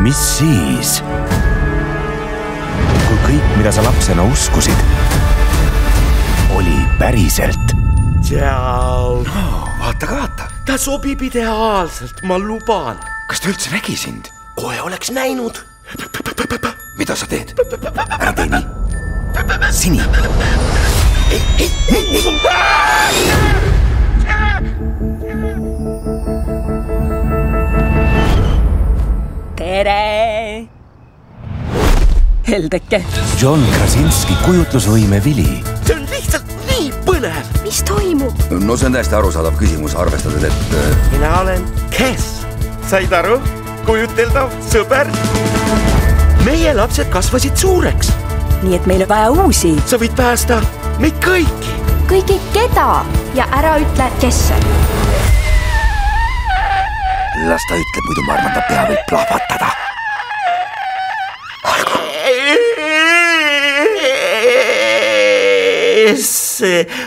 mis siis? Kui kõik, mida sa lapsena uskusid, oli päriselt. Tšau. Vaata ka vaata. Ta sobib ideaalselt, ma luban. Kas ta üldse nägi sind? Kohe oleks näinud. Mida sa teed? Ära tee nii. Sini. Tere! Heldeke. John Krasinski kujutlusvõime vili. See on lihtsalt nii põnev. Mis toimub? No see on täiesti arusaadav küsimus, arvestades, et... Mina olen Kes. Said aru? Kujuteldav sõber. Meie lapsed kasvasid suureks. Nii et meil on vaja uusi. Sa võid päästa meid kõiki. Kõigi keda ja ära ütle, kes see. Las ta ütleb, muidu ma arvan, ta pea võib plahvatada.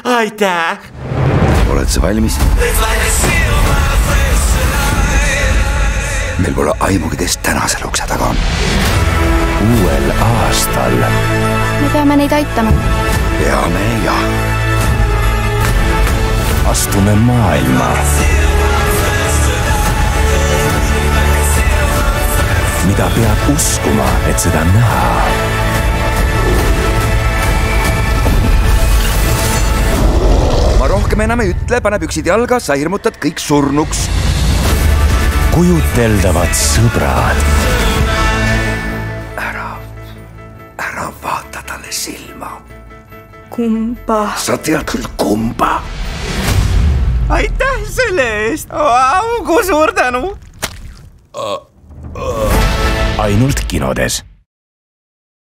Aitäh. Oled sa valmis? Meil pole aimugi teist tänasel ukse taga on. Uuel aastal. Me peame neid aitama. Peame ja. Astume maailma. Mida peab uskuma, et seda näha? Ma rohkem enam ei ütle, pane püksid jalga, sa hirmutad kõik surnuks. Kujuteldavad sõbrad. Ära vaata talle silma. Kumba? Sa tead küll kumba. Aitäh selle eest. Vau, kui suur tänu. Ainult kinodes.